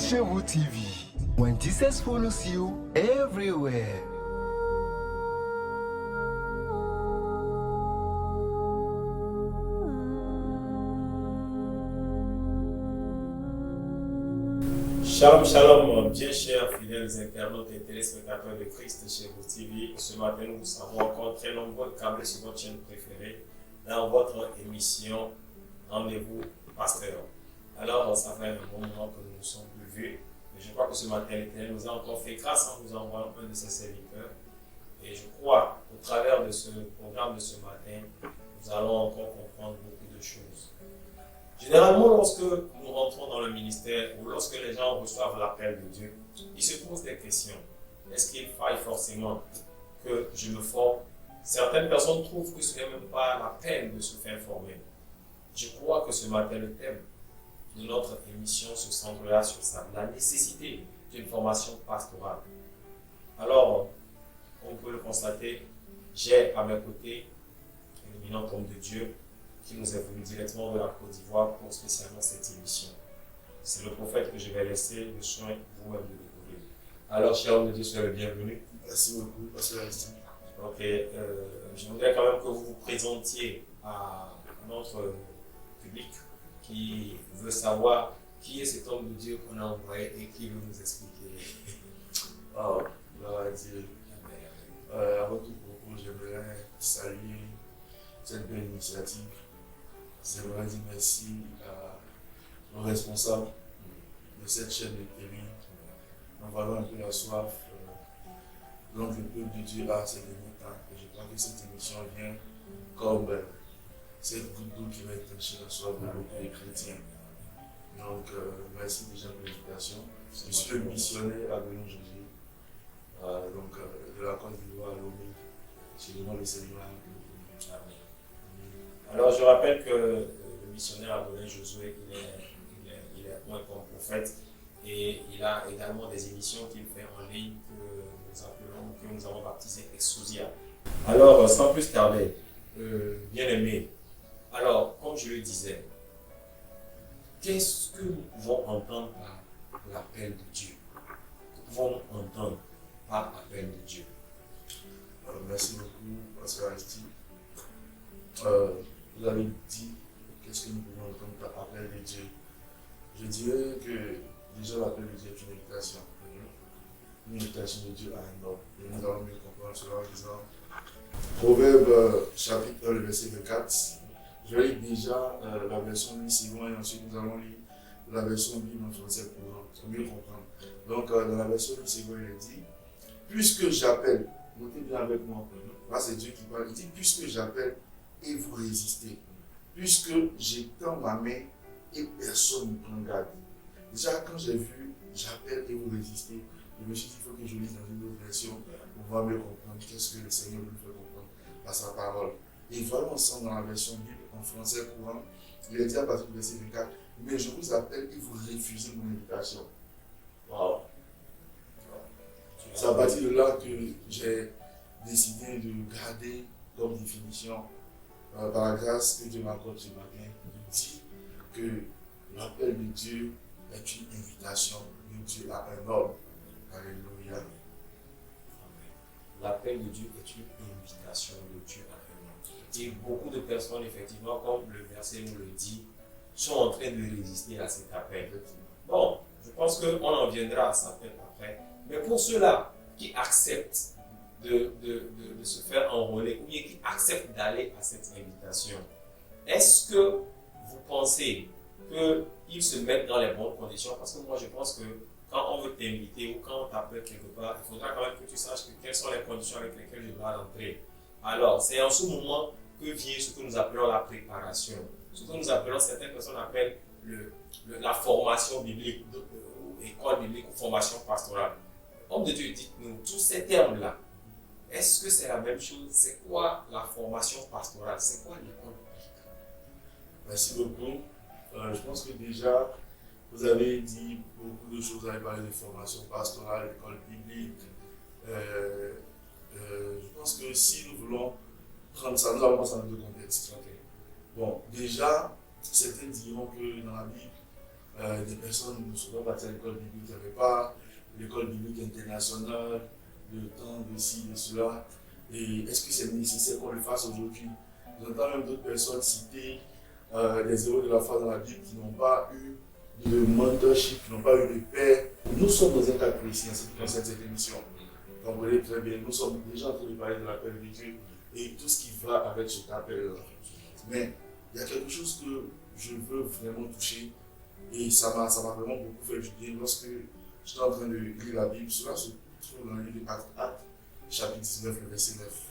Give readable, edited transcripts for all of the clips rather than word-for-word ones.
chez vous TV. When Jesus follows you everywhere. Shalom, shalom, bien chers fidèles internautes et téléspectateurs de Christ chez vous TV. Ce matin, nous savons encore très nombreux câblés sur votre chaîne préférée dans votre émission Rendez-vous Pasteur. Alors, ça fait un bon moment que nous ne sommes plus vus. Mais je crois que ce matin, l'Éternel nous a encore fait grâce en nous envoyant un de ses serviteurs. Et je crois, au travers de ce programme de ce matin, nous allons encore comprendre beaucoup de choses. Généralement, lorsque nous rentrons dans le ministère ou lorsque les gens reçoivent l'appel de Dieu, ils se posent des questions. Est-ce qu'il faille forcément que je me forme? Certaines personnes trouvent que ce n'est même pas la peine de se faire former. Je crois que ce matin, le thème de notre émission se centrera sur ça, la nécessité d'une formation pastorale. Alors, comme vous pouvez le constater, j'ai à mes côtés un éminent homme de Dieu qui nous est venu directement de la Côte d'Ivoire pour spécialement cette émission. C'est le prophète que je vais laisser le soin vous-même de découvrir. Alors, cher homme de Dieu, soyez le bienvenu. Merci beaucoup, Pasteur Aristide. Ok, je voudrais quand même que vous vous présentiez à notre public qui veut savoir qui est cet homme de Dieu qu'on a envoyé et qui veut nous expliquer. Oh, gloire à Dieu. Avant tout propos, j'aimerais saluer cette belle initiative. J'aimerais dire merci à nos responsables de cette chaîne de télé. Nous voyons un peu la soif dont le peuple de Dieu a ces derniers temps. Et je crois que cette émission vient comme cette goutte d'eau qui va étancher la soif de beaucoup de chrétiens. Donc, merci déjà pour l'invitation. Je suis le missionnaire à Benoît-José, de la Côte d'Ivoire à Lomé. Chez le nom de Seigneur. Alors, je rappelle que le missionnaire Adonai Josué, il est point comme prophète et il a également des émissions qu'il fait en ligne que nous avons baptisées Exousia. Alors, sans plus tarder, bien aimé, alors, comme je le disais, qu'est-ce que nous pouvons entendre par l'appel de Dieu? Que pouvons-nous entendre par l'appel de Dieu? Alors, merci beaucoup, Pasteur Aristide. Vous avez dit qu'est-ce que nous pouvons entendre par l'appel de Dieu. Je dirais que déjà l'appel de Dieu est une invitation. Une invitation de Dieu à un homme. Et nous allons mieux comprendre cela en disant Proverbe chapitre 1, le verset 24. Je vais lire déjà la version Louis-Sigon et ensuite nous allons lire la version Bible en français pour mieux comprendre. Donc dans la version Louis-Sigon, il est dit puisque j'appelle, notez bien avec moi, là c'est Dieu qui parle, il dit puisque j'appelle et vous résistez, puisque j'étends ma main et personne ne prend garde. Déjà quand j'ai vu j'appelle et vous résistez, je me suis dit il faut que je lise dans une autre version pour pouvoir mieux comprendre qu'est-ce que le Seigneur nous fait comprendre par sa parole. Et voyons ensemble dans la version Bible en français courant, il est dit à partir du verset 24, mais je vous appelle et vous refusez mon invitation. Wow. C'est à partir de là que j'ai décidé de garder comme définition, par la grâce que Dieu m'accorde ce matin, de dire que l'appel de Dieu est une invitation de Dieu à un homme. Alléluia. L'appel de Dieu est une invitation de Dieu à un homme. Et beaucoup de personnes, effectivement, comme le verset nous le dit, sont en train de résister à cet appel. Bon, je pense qu'on en viendra à ça peut-être après. Mais pour ceux-là qui acceptent de se faire enrôler ou bien qui acceptent d'aller à cette invitation, est-ce que vous pensez qu'ils se mettent dans les bonnes conditions? Parce que moi, je pense que quand on veut t'inviter ou quand on t'appelle quelque part, il faudra quand même que tu saches quelles sont les conditions avec lesquelles je dois rentrer. Alors, c'est en ce moment que vient ce que nous appelons la préparation. Ce que nous appelons, certaines personnes appellent la formation biblique, ou école biblique ou formation pastorale. Homme de Dieu, dites-nous, tous ces termes-là, est-ce que c'est la même chose? C'est quoi la formation pastorale? C'est quoi l'école biblique? Merci beaucoup. Je pense que déjà, vous avez dit beaucoup de choses, vous avez parlé de formation pastorale, d'école biblique. Je pense que si nous voulons prendre ça, nous allons passer dans deux contextes. Okay. Bon, déjà, certains diront que dans la Bible, des personnes ne sont pas parties à l'école biblique, il n'y avait pas l'école biblique internationale, le temps de ci, de cela. Et est-ce que c'est nécessaire qu'on le fasse aujourd'hui? J'entends même d'autres personnes citer les héros de la foi dans la Bible qui n'ont pas eu de mentorship, qui n'ont pas eu de père. Nous sommes dans un cas précis en ce qui concerne cette émission. Vous comprenez très bien, nous sommes déjà en train de parler de l'appel de Dieu et tout ce qui va avec cet appel-là. Mais il y a quelque chose que je veux vraiment toucher et ça m'a vraiment beaucoup fait du bien lorsque j'étais en train de lire la Bible. Cela se trouve dans le livre d'Actes, chapitre 19, le verset 9.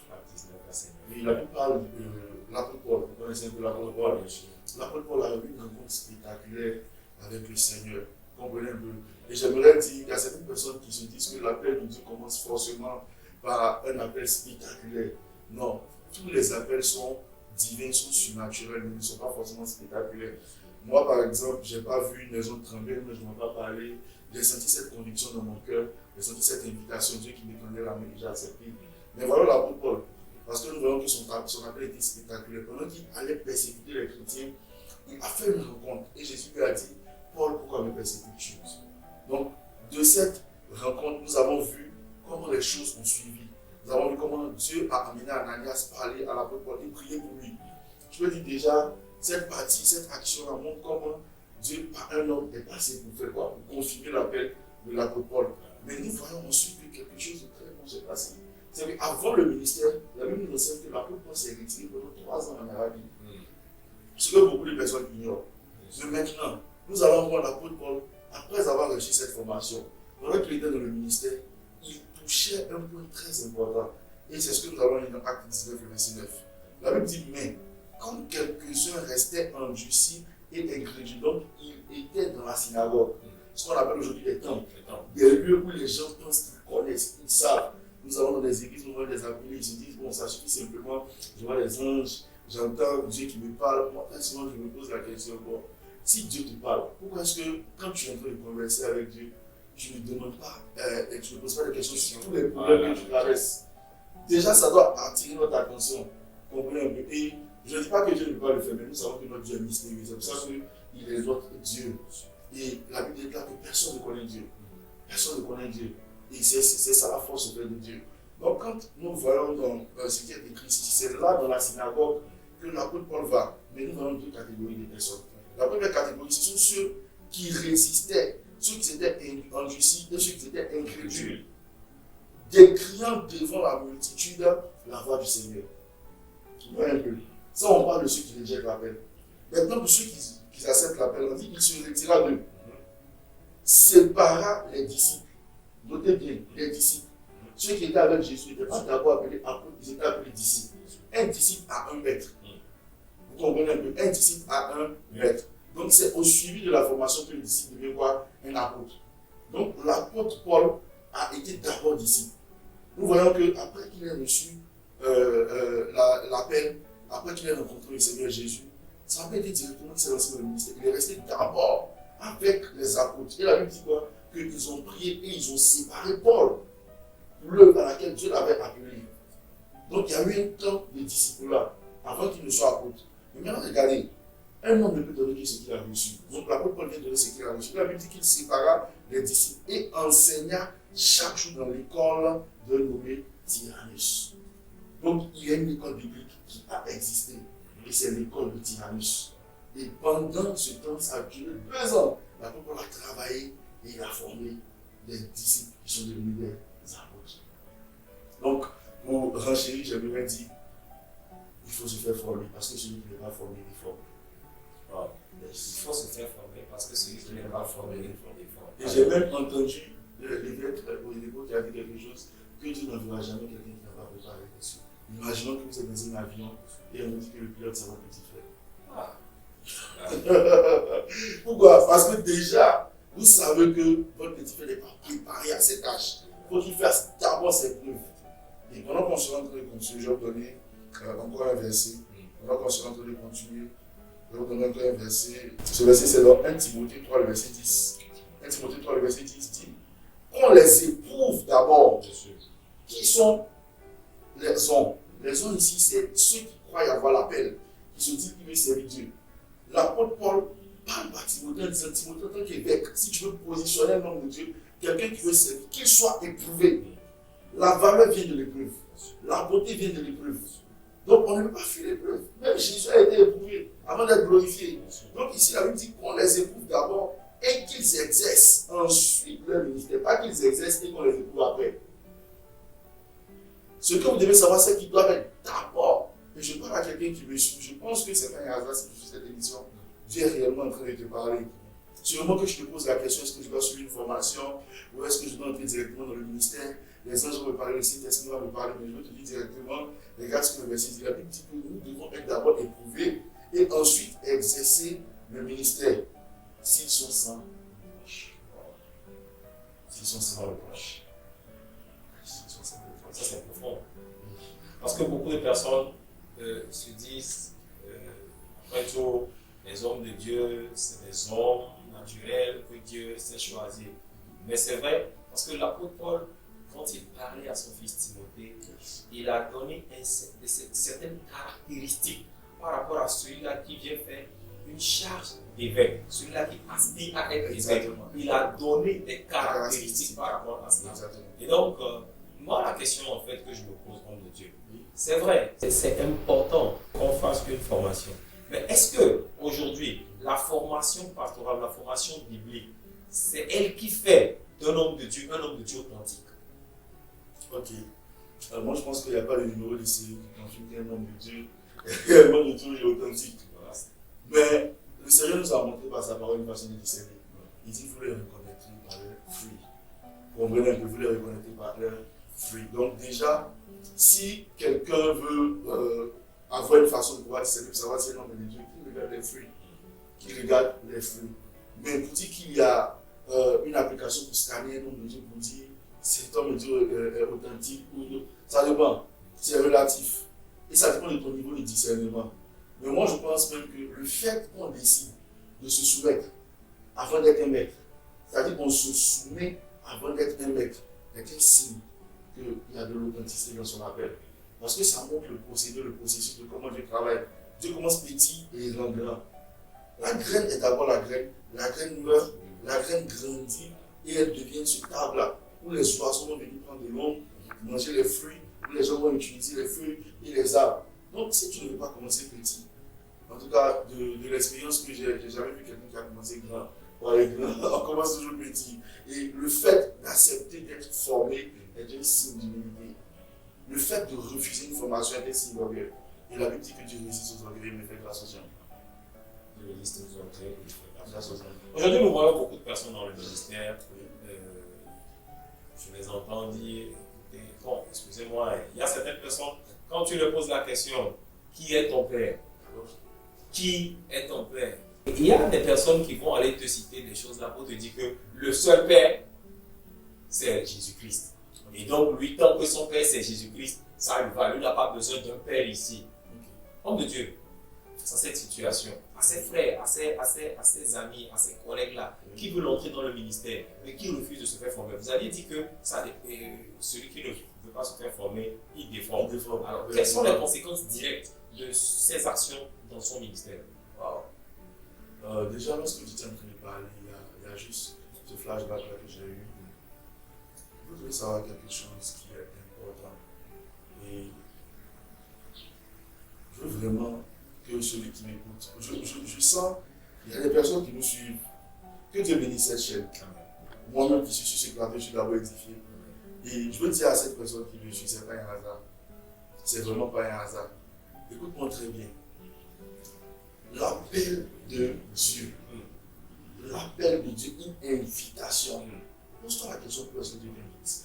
Et la Bible parle de l'apôtre Paul. Vous connaissez un peu l'apôtre Paul. L'apôtre Paul a eu une rencontre spectaculaire avec le Seigneur. Vous comprenez un peu. Et j'aimerais dire qu'il y a certaines personnes qui se disent que l'appel de Dieu commence forcément par un appel spectaculaire. Non, tous les appels sont divins, sont surnaturels, mais ne sont pas forcément spectaculaires. Moi, par exemple, je n'ai pas vu une maison trembler, mais je ne m'en pas parlé. J'ai senti cette conviction dans mon cœur, j'ai senti cette invitation, Dieu qui me tendait la main et j'ai accepté. Mais voilà l'apôtre Paul. Parce que nous voyons que son appel était spectaculaire. Pendant qu'il allait persécuter les chrétiens, il a fait une rencontre. Et Jésus lui a dit, Paul, pourquoi me persécutes-tu? Donc, de cette rencontre, nous avons vu comment les choses ont suivi. Nous avons vu comment Dieu a amené Ananias à parler à l'apôtre Paul et prier pour lui. Je peux dire déjà, cette partie, cette action-là montre comment Dieu, par un homme, est passé pour faire quoi? Pour confirmer l'appel de l'apôtre Paul. Mais nous voyons ensuite que quelque chose de très bon s'est passé. C'est qu'avant le ministère, la Bible nous enseigne que l'apôtre Paul s'est retiré pendant 3 ans en Arabie. Ce que beaucoup de personnes ignorent. Mais maintenant, nous allons voir l'apôtre Paul, après avoir reçu cette formation, pendant qu'il était dans le ministère, il touchait un point très important. Et c'est ce que nous avons lu dans Acte 19, verset 9. La Bible dit, mais quand quelques-uns restaient endurcis et incrédules, donc ils étaient dans la synagogue, ce qu'on appelle aujourd'hui les temples, des lieux où les gens pensent qu'ils connaissent, ils savent. Nous allons dans des églises, nous voyons des appelés, ils se disent, bon, ça suffit simplement, je vois les anges, j'entends Dieu qui me parle. Moi, souvent, je me pose la question, bon, si Dieu te parle, pourquoi est-ce que quand tu es en train de converser avec Dieu, tu ne demandes pas, et tu ne poses pas de questions sur tous les problèmes que tu traverses? Déjà, ça doit attirer notre attention. Comprenez un peu. Et je ne dis pas que Dieu ne peut pas le faire, mais nous savons que notre Dieu est mystérieux. C'est pour ça qu'il est notre Dieu. Et la Bible déclare que personne ne connaît Dieu. Personne ne connaît Dieu. Et c'est ça la force auprès de Dieu. Donc, quand nous voyons dans ce qui est écrit ici, c'est là dans la synagogue que l'apôtre Paul va. Mais nous voyons 2 catégories de personnes. La première catégorie, ce sont ceux qui résistaient, ceux qui étaient endurcis et ceux qui étaient incrédules, décriant devant la multitude la voix du Seigneur. Vous voyez un peu. Ça, on parle de ceux qui rejettent l'appel. Maintenant, pour ceux qui acceptent l'appel, on dit qu'il se retira d'eux, sépara les disciples. Notez bien, les disciples. Ceux qui étaient avec Jésus n'étaient pas d'abord appelés apôtres, ils étaient appelés disciples. Un disciple a un maître. Vous comprenez un peu? Un disciple a un maître. Donc c'est au suivi de la formation que le disciple devient quoi? Un apôtre. Donc l'apôtre Paul a été d'abord disciple. Nous voyons qu'après qu'il ait reçu l'appel, après qu'il ait rencontré le Seigneur Jésus, ça n'a pas été directement qu'il s'est lancé dans le ministère. Il est resté d'abord avec les apôtres. Et la Bible dit quoi? Qu'ils ont prié et ils ont séparé Paul pour l'œuvre à laquelle Dieu l'avait appelé. Donc il y a eu un temps de disciple-là avant qu'il ne soit apôtre. Mais maintenant, regardez, un homme ne peut donner que ce qu'il a reçu. Donc l'apôtre Paul vient donner ce qu'il a reçu. La Bible dit qu'il sépara les disciples et enseigna chaque jour dans l'école de nommé Tyrannus. Donc il y a une école biblique qui a existé et c'est l'école de Tyrannus. Et pendant ce temps, ça a duré 2 ans. L'apôtre Paul a travaillé et il a formé des disciples qui sont devenus des apôtres. Donc, pour renchérir, j'aimerais dire, il faut se faire former parce que celui qui n'est pas formé, il est formé. Wow. Il faut se faire former parce que celui qui n'est pas formé, il est formé. Et j'ai même entendu l'évêque au début qui a dit quelque chose que Dieu n'enverra jamais quelqu'un qui n'a pas préparé dessus. Imaginons que vous êtes dans un avion et on nous dit que le pilote, c'est votre petit frère. Pourquoi? Parce que déjà, vous savez que votre petit frère n'est pas préparé à cette tâche. Il faut qu'il fasse d'abord ses preuves. Et pendant qu'on se rend compte de ce jour donné, encore un verset, pendant qu'on se rend compte de continuer, je vais vous donner encore un verset. Ce verset, c'est dans 1 Timothée 3, le verset 10. 1 Timothée 3, le verset 10 dit qu'on les éprouve d'abord. Qui sont les hommes? Les hommes ici, c'est ceux qui croient avoir l'appel, qui se disent qu'ils veulent servir Dieu. L'apôtre Paul parle pas à Timothée en disant Timothée, en tant qu'évêque, si tu veux positionner un homme de Dieu, quelqu'un qui veut servir, qu'il soit éprouvé. La valeur vient de l'épreuve. La beauté vient de l'épreuve. Donc on ne peut pas fuir l'épreuve. Même Jésus a été éprouvé avant d'être glorifié. Donc ici, la Bible dit qu'on les éprouve d'abord et qu'ils exercent ensuite leur ministère. Pas qu'ils exercent et qu'on les éprouve après. Ce que vous devez savoir, c'est qu'ils doivent être d'abord. Et je parle à quelqu'un qui me suit. Je pense que c'est pas un hasard si tu fais cette émission. Dieu est réellement en train de te parler. C'est le moment que je te pose la question, est-ce que je dois suivre une formation ou est-ce que je dois entrer directement dans le ministère? Les anges vont me parler, le Saint-Esprit va me parler, mais je veux te dire directement, regarde ce que le verset dit. La Bible dit que nous devons être d'abord éprouvés et ensuite exercer le ministère s'ils sont sans reproche. S'ils sont sans reproche. Ça, c'est profond. Parce que beaucoup de personnes se disent, après tout, les hommes de Dieu, c'est des hommes naturels que Dieu s'est choisis. Mais c'est vrai, parce que l'apôtre Paul, quand il parlait à son fils Timothée, il a donné certaines caractéristiques par rapport à celui-là qui vient faire une charge d'évêque, celui-là qui aspire à être évêque. Il a donné des caractéristiques par rapport à cela. Et donc, moi, la question en fait que je me pose, homme de Dieu, c'est vrai, c'est important qu'on fasse une formation. Mais est-ce que aujourd'hui, la formation pastorale, la formation biblique, c'est elle qui fait d'un homme de Dieu un homme de Dieu authentique? Ok. Alors moi, je pense qu'il n'y a pas de numéro de série qui confirme qu'un homme de Dieu est un homme de Dieu authentique. Voilà. Mais le Seigneur nous a montré par sa parole une façon de discerner. Il dit vous les reconnaîtrez par leurs fruits. Comprenez un peu, vous les reconnaîtrez par leurs fruits. Donc déjà, si quelqu'un veut avoir une façon de pouvoir discerner, pour savoir si c'est un homme de Dieu, qu'il regarde les fruits. Qu'il regarde les fruits. Mais pour dire qu'il y a une application pour scanner un homme de Dieu, pour dire cet homme de Dieu est authentique, ça dépend, c'est relatif. Et ça dépend de ton niveau de discernement. Mais moi, je pense même que le fait qu'on décide de se soumettre avant d'être un maître, c'est-à-dire qu'on se soumet avant d'être un maître, est un signe qu'il y a de l'authenticité dans son appel. Parce que ça montre le procédé, le processus de comment Dieu travaille. Dieu commence petit et il rend grand. La graine est d'abord la graine meurt, la graine grandit et elle devient ce table-là où les oiseaux vont venir prendre de l'ombre, manger les fruits, où les gens vont utiliser les feuilles et les arbres. Donc si tu ne veux pas commencer petit, en tout cas de l'expérience que j'ai jamais vu quelqu'un qui a commencé grand, on commence toujours petit. Et le fait d'accepter d'être formé est un signe d'humilité. Le fait de refuser une formation est un signe d'orgueil. Et la Bible dit que Dieu résiste aux orgueils mais fait grâce aux hommes. Dieu résiste aux orgueils et fait grâce aux hommes. Aujourd'hui, nous voyons beaucoup de personnes dans le ministère. Je les entends dire, bon, excusez-moi, il y a certaines personnes, quand tu leur poses la question, qui est ton père? Qui est ton père? Il y a des personnes qui vont aller te citer des choses là pour te dire que le seul père, c'est Jésus-Christ. Et donc, lui, tant que son père, c'est Jésus-Christ, ça lui va, lui n'a pas besoin d'un père ici. Homme de Dieu, face à cette situation, à ses frères, à ses amis, à ses collègues-là, qui veulent entrer dans le ministère, mais qui refusent de se faire former. Vous aviez dit que celui qui ne veut pas se faire former, il déforme. Alors, quelles sont les conséquences directes de ces actions dans son ministère? Déjà, lorsque j'étais en train de parler, il y a juste ce flashback là que j'ai eu. Vous devez savoir quelque chose qui est important. Et je veux vraiment que celui qui m'écoute, je sens, il y a des personnes qui nous suivent. Que Dieu bénisse cette chaîne. Moi-même qui suis sur ce plateau, je suis d'abord édifié. Et je veux dire à cette personne qui me suit, ce n'est pas un hasard. C'est vraiment pas un hasard. Écoute-moi très bien. L'appel de Dieu. L'appel de Dieu, une invitation. Pose-toi la question, pourquoi est-ce que Dieu t'invite?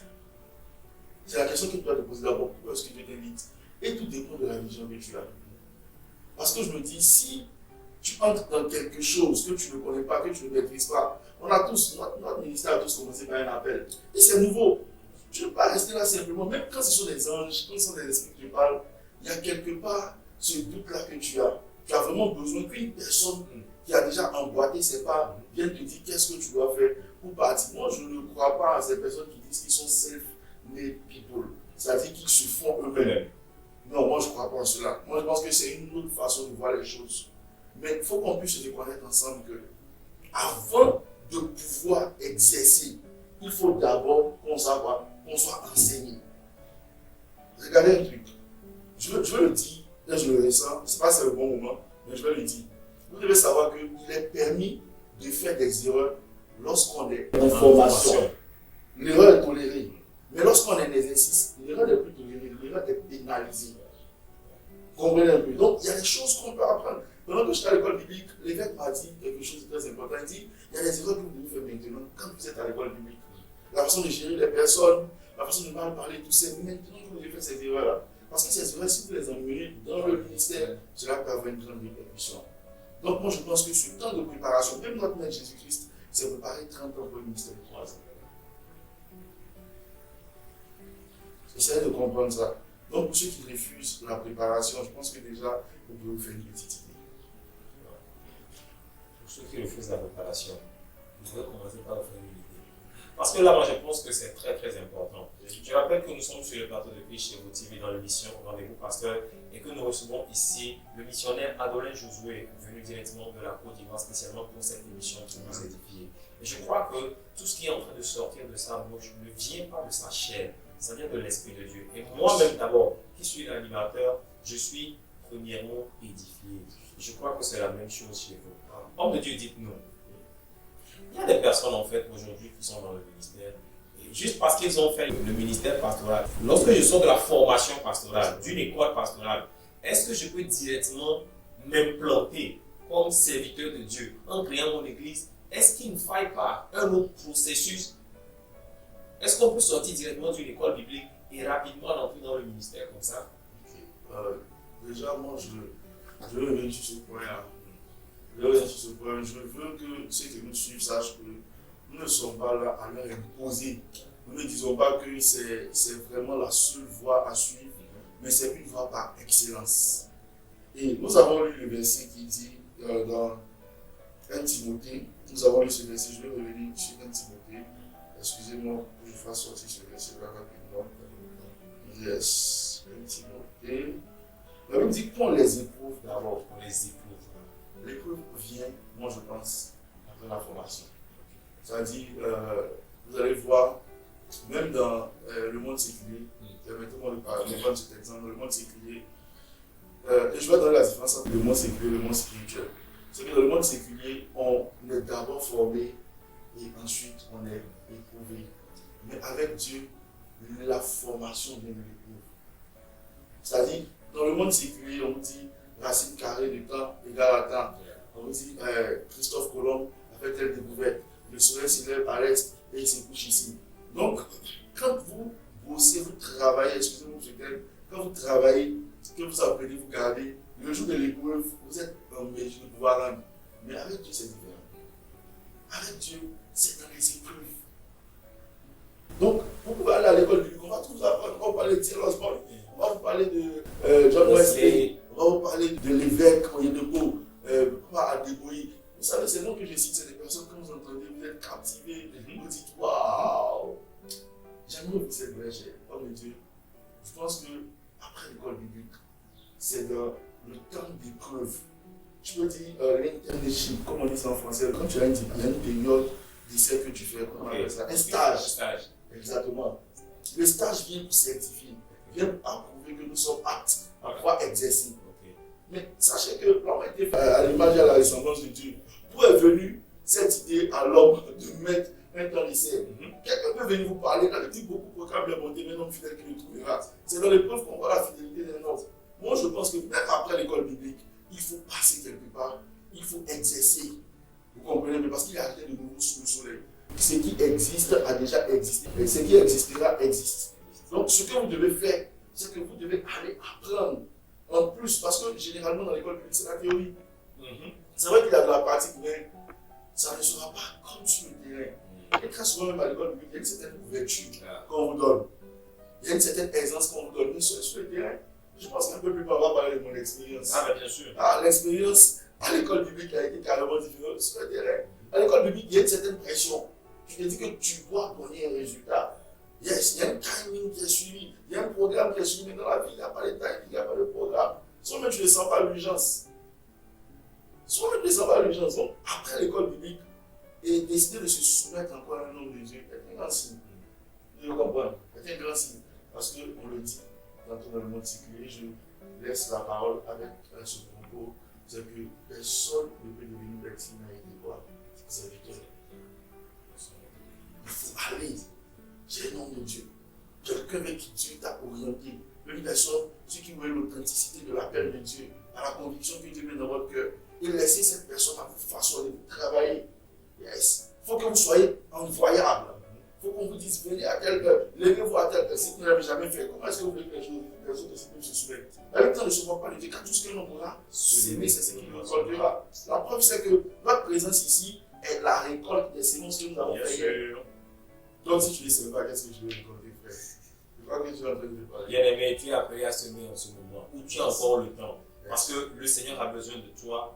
C'est la question que tu dois te poser d'abord, pourquoi est-ce que Dieu t'invite? Et tout dépend de la vision que tu as. Parce que je me dis, si tu entres dans quelque chose que tu ne connais pas, que tu ne maîtrises pas, on a tous, notre ministère a tous commencé par un appel. Et c'est nouveau. Tu ne peux pas rester là simplement, même quand ce sont des anges, quand ce sont des esprits qui te parlent, il y a quelque part ce doute-là que tu as. Tu as vraiment besoin qu'une personne qui a déjà emboîté ses pas vienne te dire qu'est-ce que tu dois faire pour partir. Moi, je ne crois pas à ces personnes qui disent qu'ils sont self-made people, c'est-à-dire qu'ils se font eux-mêmes. Non, moi, je ne crois pas en cela. Moi, je pense que c'est une autre façon de voir les choses. Mais il faut qu'on puisse reconnaître ensemble que, avant de pouvoir exercer, il faut d'abord qu'on soit enseigné. Regardez un truc. Je veux le dire, là je le ressens, je ne sais pas si c'est le bon moment, mais je vais le dire. Vous devez savoir qu'il est permis de faire des erreurs lorsqu'on est en formation. L'erreur est tolérée. Mais lorsqu'on est en exercice, l'erreur n'est plus tolérée, l'erreur est pénalisée. Comprenez un peu. Donc, il y a des choses qu'on peut apprendre. Pendant que j'étais à l'école biblique, l'évêque m'a dit quelque chose de très important. Il dit, il y a des erreurs que vous devez faire maintenant quand vous êtes à l'école biblique. La façon de gérer les personnes, la façon de mal parler, tout ça. Maintenant que vous devez faire ces erreurs-là. Parce que ces erreurs, si vous les emmenez dans le ministère, cela peut avoir une grande répercussion. Donc, moi, je pense que ce temps de préparation, même notre Maître Jésus-Christ, c'est préparé 30 ans pour le ministère de 3 ans. Essayez de comprendre ça. Donc, pour ceux qui refusent la préparation, je pense que déjà, vous pouvez vous faire une petite idée. Pour ceux qui refusent la préparation, vous devez commencer par vous faire une idée. Parce que là, moi, je pense que c'est très, très important. Je rappelle que nous sommes sur le plateau de Christ chez VOTV dans l'émission Rendez-vous Pasteur et que nous recevons ici le missionnaire Adolin Josué, venu directement de la Côte d'Ivoire, spécialement pour cette émission pour nous édifier. Et je crois que tout ce qui est en train de sortir de sa bouche ne vient pas de sa chair, ça vient de l'Esprit de Dieu. Et moi-même d'abord, qui suis l'animateur, je suis premièrement édifié. Je crois que c'est la même chose chez vous. Homme de Dieu, dites-nous. Il y a des personnes en fait aujourd'hui qui sont dans le ministère, et juste parce qu'ils ont fait le ministère pastoral. Lorsque je sors de la formation pastorale, d'une école pastorale, est-ce que je peux directement m'implanter comme serviteur de Dieu en créant mon église? Est-ce qu'il ne faille pas un autre processus? Est-ce qu'on peut sortir directement d'une école biblique et rapidement entrer dans le ministère comme ça? Déjà, moi, je veux revenir sur ce point-là. Je veux que ceux qui nous suivent sachent que nous ne sommes pas là à leur imposer. Nous ne disons pas que c'est vraiment la seule voie à suivre, mais c'est une voie par excellence. Et nous avons lu le verset qui dit dans 1 Timothée, nous avons lu ce verset, je vais revenir sur 1 Timothée. Excusez-moi que je fasse sortir ce verset-là rapidement. Yes, 1 Timothée. La Bible dit qu'on les éprouve d'abord. On les éprouve. L'épreuve vient, moi je pense, après la formation. C'est-à-dire, vous allez voir, même dans le monde séculier, permettez-moi de prendre cet exemple, le monde séculier, et je vais donner la différence entre le monde séculier et le monde spirituel. C'est que dans le monde séculier, on est d'abord formé et ensuite on est éprouvé. Mais avec Dieu, la formation vient de l'épreuve. C'est-à-dire, dans le monde séculier, on dit racine carrée de temps égale à temps. On vous dit Christophe Colomb a fait telle découverte. Le soleil s'élève à l'est et il se couche ici. Donc, quand vous bossez, vous travaillez, excusez-moi ce terme, quand vous travaillez, que vous apprenez, vous gardez, le jour de l'épreuve, vous êtes en mesure de pouvoir rendre. Mais avec Dieu, c'est différent. Avec Dieu, c'est dans les épreuves. Donc, vous pouvez aller à l'école biblique, on va tout vous apprendre, on va parler de Thierry Osborne, on va vous parler de John Wesley, on va vous parler de l'évêque Oyedepo, Adeboye. Vous savez, ces noms que je cite, c'est des personnes que vous entendez, vous êtes captivés, vous dites waouh! J'aimerais vous cette vraie chair. Oh mon Dieu, je pense que après l'école biblique, c'est dans le temps d'épreuve. Je peux dire l'internship, comme on dit ça en français, quand tu as une période d'essai que tu fais, comment on appelle ça? Un stage. Exactement. Le stage vient pour certifier, vient pour approuver que nous sommes aptes à pouvoir exercer. Mais sachez que l'homme a été fait à l'image et à la ressemblance de Dieu. D'où est venue cette idée à l'homme de mettre un temps d'essai? Quelqu'un peut venir vous parler, dans le dit beaucoup proclament bien monter, mais non fidèle qui le trouvera. C'est dans l'épreuve qu'on voit la fidélité d'un autre. Moi, je pense que même après l'école biblique, il faut passer quelque part, il faut exercer. Vous comprenez? Mais parce qu'il n'y a rien de nouveau sous le soleil. Ce qui existe a déjà existé. Et ce qui existera existe. Donc, ce que vous devez faire, c'est que vous devez aller apprendre. En plus, parce que généralement dans l'école publique, c'est la théorie. C'est vrai qu'il y a de la pratique, mais ça ne sera pas comme sur le terrain. Et très souvent, même à l'école publique, il y a une certaine ouverture qu'on vous donne. Il y a une certaine aisance qu'on vous donne, mais sur le terrain. Je pense qu'un peu plus tard, on va parler de mon expérience. Ah, bien sûr. L'expérience à l'école publique a été carrément différente sur le terrain. À l'école publique, il y a une certaine pression. Tu te dis que tu dois donner un résultat. Yes, il y a un timing qui est suivi, il y a un programme qui est suivi, mais dans la vie, il n'y a pas de timing, il n'y a pas de programme. Sinon, tu ne sens pas l'urgence. Soit le président les gens sont après l'école biblique et décider de se soumettre encore à un homme de Dieu est un grand signe. Vous comprenez? C'est un grand signe. Parce qu'on le dit, tantôt dans le monde séculier, je laisse la parole avec ce propos, c'est que personne ne peut devenir bâti n'a été quoi? Serviteur. Il faut aller. J'ai un homme de Dieu. Quelqu'un avec qui Dieu t'a orienté. Une personne, ceux qui veulent l'authenticité de l'appel de Dieu, à la conviction que Dieu met dans votre cœur, et laissez cette personne à vous façonner, vous travailler. Yes. Il faut que vous soyez envoyable. Il faut qu'on vous dise, venez à tel heure, levez-vous à tel heure. Si vous n'avez jamais fait, comment est-ce que vous voulez que les autres se soumettent? Avec le temps ne se voit pas de Dieu, car tout ce que l'on pourra s'aimer, c'est ce qu'il nous récoltera. La preuve, c'est que votre présence ici est la récolte des semences que nous avons fait. Donc, si tu ne sais pas, qu'est-ce que tu veux récolter, frère? Je crois que tu es en train de parler. Bien-aimé, tu es appelé à semer en ce moment, où tu as encore le temps. Parce que le Seigneur a besoin de toi,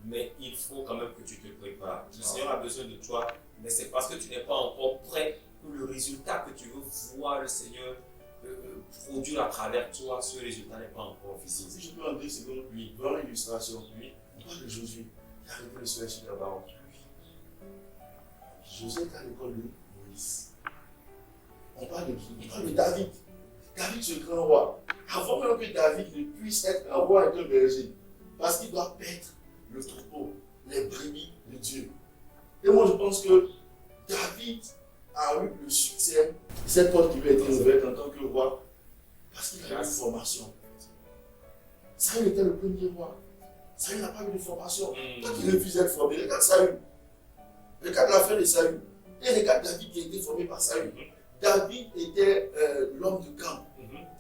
mais il faut quand même que tu te prépares. Le Seigneur a besoin de toi, mais c'est parce que tu n'es pas encore prêt pour le résultat que tu veux voir le Seigneur produire à travers toi. Ce résultat n'est pas encore visible. Si je peux en 2 secondes, oui, dans l'illustration, oui, on parle de Josué. Il a arrêté le soleil sur la barre. Josué est à l'école de Moïse. On parle de qui? On parle de David. David, ce grand roi. Avant même que David ne puisse être un roi et un berger, parce qu'il doit paître le troupeau, les brebis de Dieu. Et moi, je pense que David a eu le succès, cette porte qui lui a été ouverte en tant que roi, parce qu'il a eu une formation. Saül était le premier roi. Saül n'a pas eu de formation. Quand il refuse d'être formé, regarde Saül. Regarde la fin de Saül. Et regarde David qui a été formé par Saül. David était l'homme de camp.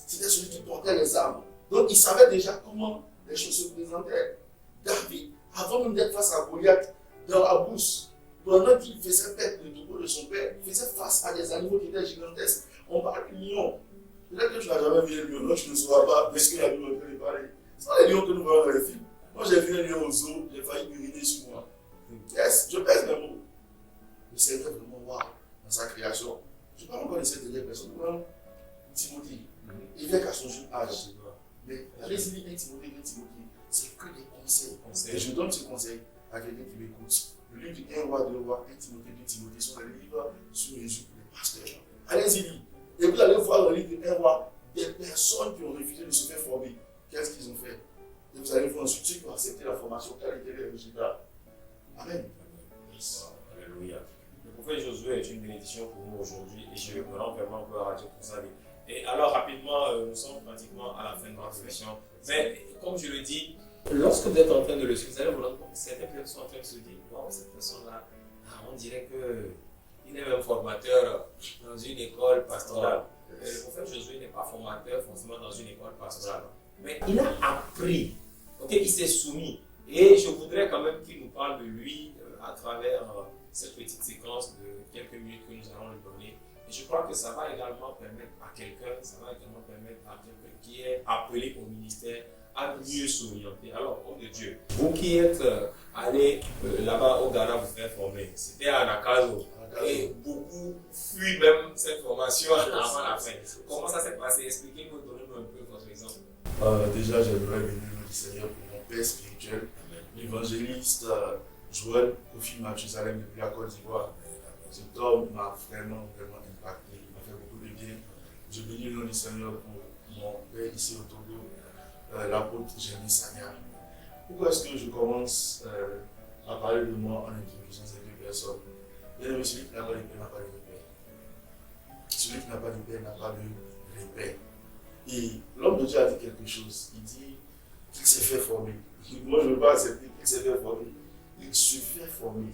C'était celui qui portait les armes. Donc il savait déjà comment les choses se présentaient. David, avant même d'être face à Goliath, dans la bourse, pendant qu'il faisait perdre le troupeau de son père, il faisait face à des animaux qui étaient gigantesques. On parle de lions. Peut-être que tu n'as jamais vu un lion, non, tu ne sauras pas de ce que la Bible peut parler. Ce sont les lions que nous voyons dans les films. Moi j'ai vu un lion au zoo, j'ai failli uriner sur moi. Yes, je pèse mes mots. Le Seigneur est vraiment wow dans sa création. Je parle encore de cette dernière personne, Timothée. Il vient qu'à son jeune âge. Mais allez-y, Timothée, c'est que des conseils. Et je donne ce conseil à quelqu'un qui m'écoute. Le livre de 1 roi, 2 rois, 1 Timothée, 2 Timothée sont des livres sur mesure pour les pasteurs. Allez-y, lire. Et vous allez voir dans le livre de 1 roi des personnes qui ont refusé de se faire former. Qu'est-ce qu'ils ont fait? Et vous allez voir ensuite ceux qui ont accepté la formation, quel était le résultat. Amen. Alléluia. Le prophète Josué est une bénédiction pour nous aujourd'hui et je me rends vraiment encore à Dieu pour ça. Et alors rapidement, nous sommes pratiquement à la fin de notre session. Mais comme je le dis, lorsque vous êtes en train de le suivre, vous allez vous rendre compte que certaines personnes sont en train de se dire, wow, cette personne-là, on dirait qu'il est même formateur dans une école pastorale. Le prophète Josué n'est pas formateur forcément dans une école pastorale. Mais il a appris, il s'est soumis. Et je voudrais quand même qu'il nous parle de lui à travers cette petite séquence de quelques minutes que nous allons lui donner. Et je crois que ça va également permettre à quelqu'un, qui est appelé au ministère à mieux s'orienter. Alors, homme de Dieu, vous qui êtes allé là-bas au Ghana vous faire former, c'était à Nakazo, et beaucoup fuient même cette formation avant la fin. Comment ça s'est passé? Expliquez-nous, donnez-nous un peu votre exemple. Déjà, j'aimerais bénir le Seigneur pour mon père spirituel, l'évangéliste Joël Kofi Mathusalem depuis la Côte d'Ivoire. Cet homme m'a vraiment impacté, il m'a fait beaucoup de bien. Je bénis le nom du Seigneur pour mon père ici au Togo, l'apôtre Jérémy Sanya. Pourquoi est-ce que je commence à parler de moi en introduisant ces deux personnes? Bien, celui qui n'a pas de père n'a pas de repère. Celui qui n'a pas de père n'a pas de repère. Et l'homme de Dieu a dit quelque chose. Il dit qu'il s'est fait former. Moi, je ne veux pas accepter qu'il s'est fait former. Il se fait former.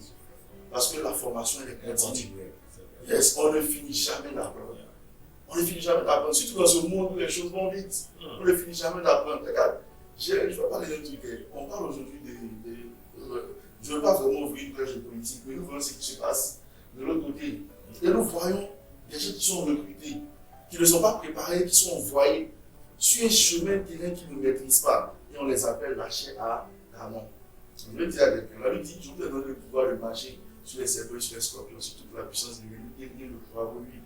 Parce que la formation, elle est continue. Yes, on ne finit jamais d'apprendre. On ne finit jamais d'apprendre. Surtout dans ce monde où les choses vont vite. On ne finit jamais d'apprendre. Regarde, je vais parler d'un truc. On parle aujourd'hui je ne veux pas vraiment ouvrir une page de politique, mais nous voyons ce qui se passe de l'autre côté. Et nous voyons des gens qui sont recrutés, qui ne sont pas préparés, qui sont envoyés sur un chemin de terrain qu'ils ne maîtrisent pas. Et on les appelle lâchés à Ramon. Je vais dire à quelqu'un, la Bible dit, je vous donne le pouvoir de marcher sur les serpents, sur les scorpions, sur toute la puissance de l'ennemi, et le pouvoir de lui.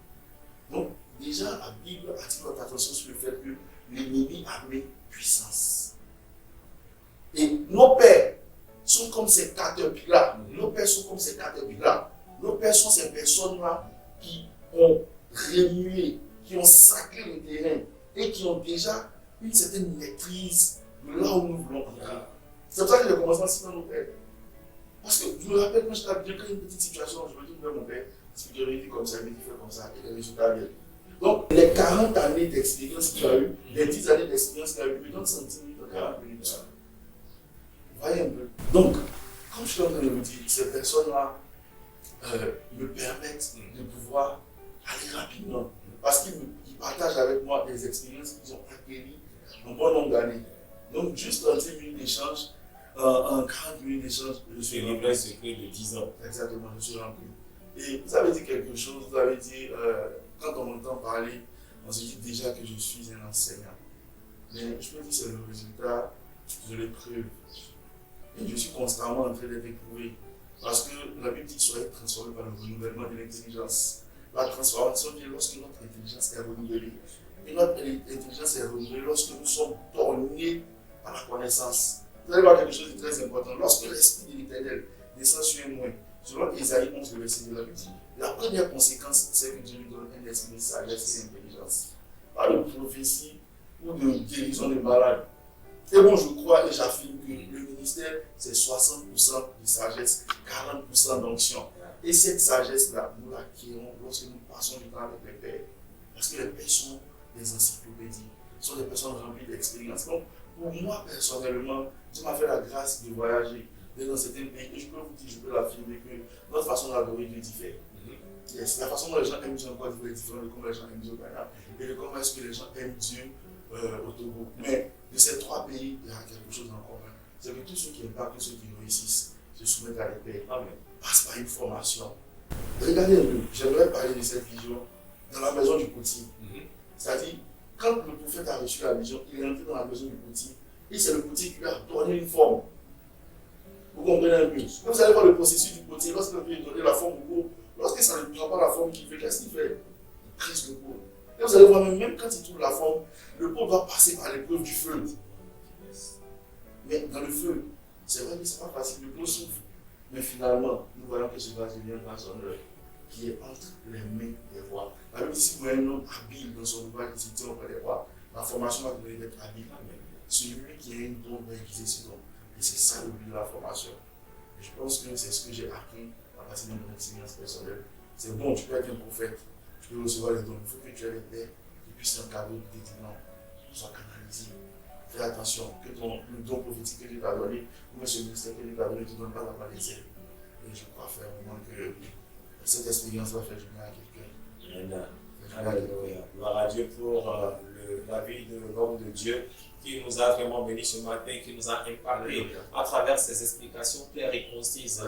Donc, déjà, la Bible attire notre attention sur le fait que l'ennemi a mis puissance. Et nos pères sont comme ces caterpillars. Nos pères sont comme ces caterpillars. Nos pères sont ces personnes-là qui ont remué, qui ont sacré le terrain et qui ont déjà une certaine maîtrise de là où nous voulons entrer. C'est pour ça que le commencement, c'est dans nos pères. Parce que je me rappelle quand j'ai créé une petite situation, je me dis que mon père, si je dit comme ça, il me dit fait comme ça, et les résultats viennent. Donc, les 40 années d'expérience qu'il a eu, les 10 années d'expérience qu'il a eu, il me donne 110 minutes, 40 minutes. Vous voyez un peu. Donc, comme je suis en train de vous dire, ces personnes-là me permettent de pouvoir aller rapidement. Parce qu'ils partagent avec moi des expériences qu'ils ont acquises un bon nombre d'années. Donc, juste en 10 minutes d'échange, en 40 minutes d'échange, je suis livré un secret de 10 ans. Exactement, je suis rempli. Et vous avez dit quelque chose, vous avez dit, quand on m'entend parler, on se dit déjà que je suis un enseignant. Mais je me dis que c'est le résultat de l'épreuve. Et je suis constamment en train d'être éprouvé. Parce que la Bible dit soyez transformés par le renouvellement de l'intelligence. La transformation vient lorsque notre intelligence est renouvelée. Et notre intelligence est renouvelée lorsque nous sommes tournés par la connaissance. Vous allez voir quelque chose de très important. Lorsque l'Esprit de l'Éternel descend sur nous, selon Isaïe 11, le verset de la Bible, la première conséquence, c'est que Dieu nous donne un esprit de sagesse et d'intelligence. Pas de prophétie ou de guérison des malades. Et bon, je crois et j'affirme que le ministère, c'est 60% de sagesse, 40% d'onction. Et cette sagesse-là, nous l'acquérons lorsque nous passons du temps avec les pères. Parce que les pères sont des encyclopédies, sont des personnes remplies d'expérience. Donc, pour moi, personnellement, Dieu m'a fait la grâce de voyager dans certains pays. Et je peux vous dire, je peux l'affirmer que notre façon d'adorer Dieu diffère. Yes. La façon dont les gens aiment Dieu en Côte d'Ivoire est différente de comment les gens aiment Dieu au Ghana et de comment est-ce que les gens aiment Dieu au Togo. Mais de ces trois pays, il y a quelque chose en commun. C'est que tous ceux qui impactent, tous ceux qui réussissent, se soumettent à l'épée, passent par une formation. Regardez un peu, j'aimerais parler de cette vision dans la maison du potier. C'est-à-dire, quand le prophète a reçu la vision, il est entré dans la maison du potier et c'est le potier qui lui a donné une forme. Vous comprenez un peu? Vous allez voir le processus du potier, lorsqu'il veut donner la forme au pot, lorsque ça ne prend pas la forme qu'il veut, qu'est-ce qu'il fait? Il presse le pot. Et vous allez voir, même quand il trouve la forme, le pot doit passer par l'épreuve du feu. Mais dans le feu, c'est vrai que ce n'est pas facile, le pot souffre. Mais finalement, nous voyons que ce vase devient un vase honneur qui est entre les mains des rois. La Bible dit si vous voyez un homme habile dans son ouvrage qui se tient auprès des rois, la formation va donner d'être habile. Celui qui a une don va utiliser ce don. Et c'est ça le but de la formation. Et je pense que c'est ce que j'ai appris à partir de mon expérience personnelle. C'est bon, tu peux être un prophète, tu peux recevoir les dons, il faut que tu aies les pères qui puissent un cadeau de tes dons, soit canalisé. Fais attention, que le don prophétique que Dieu t'a donné, ou ce ministère que Dieu t'a donné, ne te donne pas la maladie. Et je crois fermement que cette expérience va faire du bien à quelqu'un. Alléluia. Gloire à Dieu pour la vie de l'homme de Dieu qui nous a vraiment bénis ce matin, qui nous a impacté à travers ses explications claires et concises,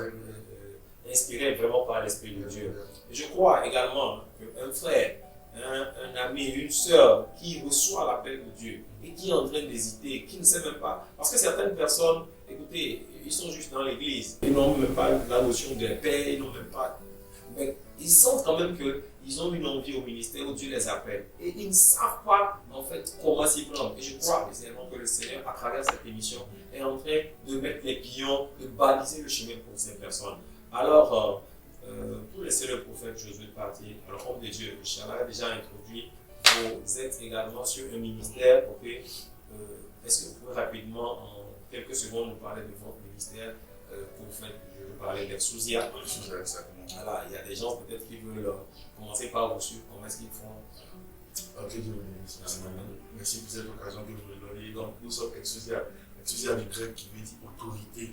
inspirées vraiment par l'Esprit de Dieu. Et je crois également qu'un frère, un ami, une sœur qui reçoit l'appel de Dieu et qui est en train d'hésiter, qui ne sait même pas. Parce que certaines personnes, écoutez, ils sont juste dans l'église, ils n'ont même pas la notion de paix, ils n'ont même pas. Mais ils sentent quand même qu'ils ont une envie au ministère où Dieu les appelle. Et ils ne savent pas en fait comment s'y prendre. Et je crois sincèrement que le Seigneur, à travers cette émission, est en train de mettre les pions, de baliser le chemin pour ces personnes. Alors, pour laisser le prophète Josué partir, alors homme de Dieu, Inch'Allah a déjà introduit, vous êtes également sur un ministère. Okay? Est-ce que vous pouvez rapidement, en quelques secondes, nous parler de votre ministère prophète? Je veux parler d'Exousia. Voilà, il y a des gens peut-être qui veulent commencer par vous suivre. Comment est-ce qu'ils font? Ok, Dieu vous bénisse. Merci pour cette occasion que vous me donnez. Donc, nous sommes Exousia. Exousia du grec qui veut dire autorité.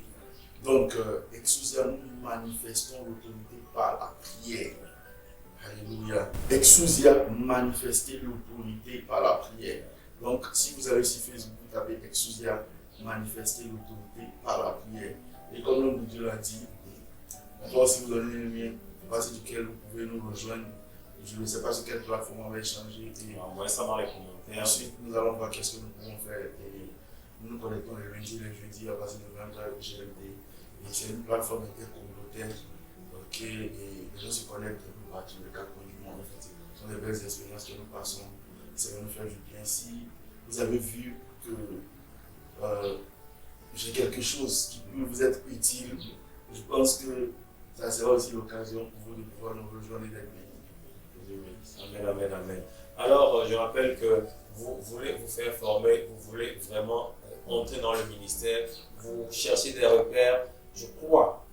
Donc, Exousia, nous manifestons l'autorité par la prière. Alléluia. Exousia, manifester l'autorité par la prière. Donc, si vous allez sur Facebook, vous tapez Exousia, manifester l'autorité par la prière. Et comme l'homme de Dieu l'a dit, on va aussi vous donner le lien, à partir duquel vous pouvez nous rejoindre. Je ne sais pas sur quelle plateforme on va échanger. Envoyez ça dans les commentaires. Ensuite, nous allons voir qu'est-ce que nous pouvons faire. Et nous nous connectons les lundis et les jeudis à partir de 20h avec GMT. Et c'est une plateforme intercommunautaire. Et les gens se connectent un peu partout, les quatre coins du monde. En fait. Ce sont des belles expériences que nous passons. Ça va nous faire du bien. Si vous avez vu que j'ai quelque chose qui peut vous être utile, je pense que ça sera aussi l'occasion pour vous de pouvoir nous rejoindre et d'être bénis. Amen, amen, amen. Alors, je rappelle que vous voulez vous faire former, vous voulez vraiment entrer dans le ministère, vous cherchez des repères. Je crois,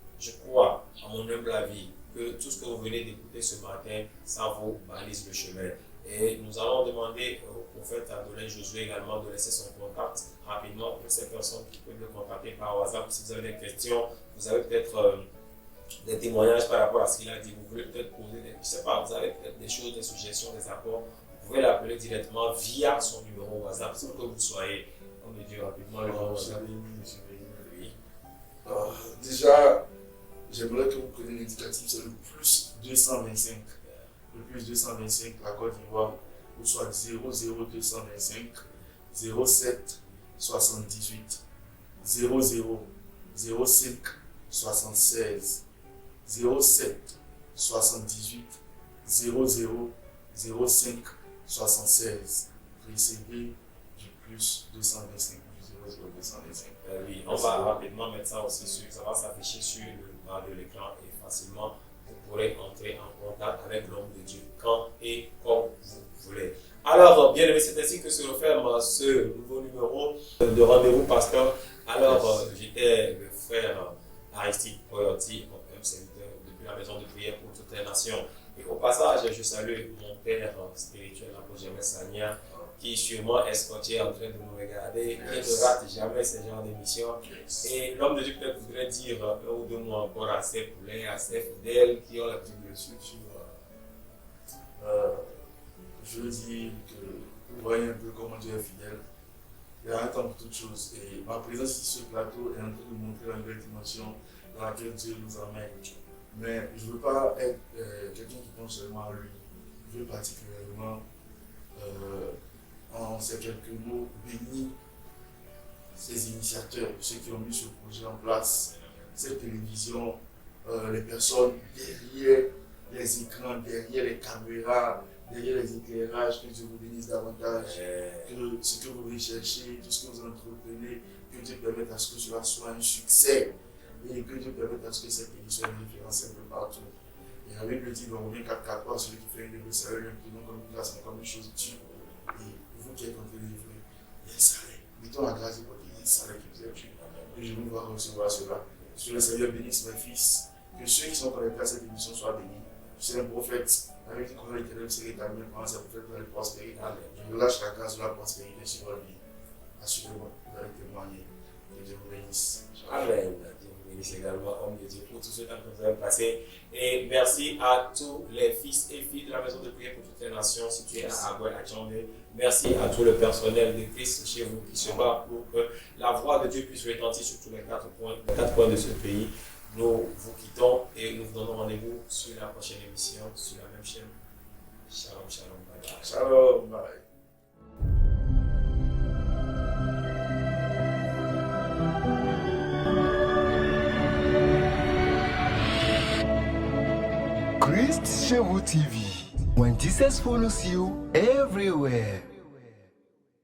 à mon humble avis, que tout ce que vous venez d'écouter ce matin, ça vous balise le chemin. Et nous allons demander au prophète Adolin Josué également de laisser son contact rapidement pour ces personnes qui peuvent le contacter par WhatsApp. Si vous avez des questions, vous avez peut-être des témoignages par rapport à ce qu'il a dit, vous voulez peut-être poser des, je sais pas, vous avez peut-être des choses, des suggestions, des apports, vous pouvez l'appeler directement via son numéro WhatsApp, sans que vous soyez, on me dit rapidement le numéro WhatsApp. Oui. Déjà, j'aimerais que vous preniez l'indicatif, c'est le plus 225. Le plus 225, la Côte d'Ivoire, ou soit 00225 07 78 00 05 76 07 78 00 05 76. Précédé du plus 225 du 00225. Oui, on va rapidement mettre ça aussi sur, ça va s'afficher sur le bas de l'écran et facilement vous pourrez entrer en contact avec l'homme de Dieu quand et comme vous voulez. Alors, bien aimé, c'est ainsi que se referme ce nouveau numéro de rendez-vous pasteur. Alors, j'étais le frère Aristide Poyoti, un serviteur depuis la maison de prière pour toutes les nations. Et au passage, je salue mon père spirituel, l'apôtre Germain Sagna, qui sûrement est scotché en train de nous regarder, qui ne rate jamais ce genre d'émission. Et l'homme de Dieu peut-être voudrait dire un ou deux mots encore à ses poulains, à ses fidèles qui ont la petite dessus sur. Je veux dire que vous voyez un peu comment Dieu est fidèle. Il y a un temps pour toutes choses. Et ma présence sur ce plateau est en train de montrer la nouvelle dimension dans laquelle Dieu nous amène. Mais je ne veux pas être quelqu'un qui pense seulement à lui. Je veux particulièrement, en ces quelques mots, bénir ces initiateurs, ceux qui ont mis ce projet en place, cette télévision, les personnes derrière les écrans, derrière les caméras, derrière les éclairages, que Dieu vous bénisse davantage, que ce que vous recherchez, tout ce que vous entretenez, que Dieu permette à ce que cela soit un succès et que Dieu permette à ce que cette émission soit une référence un peu partout. Et la Bible dit dans Romains 4:14, celui qui fait une salaire, lui comme une grâce, mais comme une chose dure. Et vous qui êtes en train de livrer, il y a un salaire. Mettons la grâce de votre il y a un salaire qui vous est dû. Et je vous vois recevoir cela. Que le Seigneur bénisse mes fils, que ceux qui sont connectés à cette émission soient bénis. C'est un prophète. Avec dit qu'on a l'éternel serait établi pendant ces prophètes pour la prospérité. Je vous lâche la grâce de la prospérité sur votre vie. Assurément, vous allez témoigner. Que Dieu vous bénisse. Amen. Dieu vous bénisse également, homme de Dieu, pour tout ce temps que vous avez passé. Et merci à tous les fils et filles de la maison de prière pour toutes les nations situées à Agouel, à Tchambé. Merci à tout le personnel de Christ chez vous qui se bat pour que la voix de Dieu puisse retentir sur tous les quatre coins de ce pays. Nous vous quittons et nous vous donnons rendez-vous sur la prochaine émission, sur la même chaîne. Shalom, shalom, bye bye. Shalom, bye. Christ Chez vous TV. When Jesus follows you everywhere.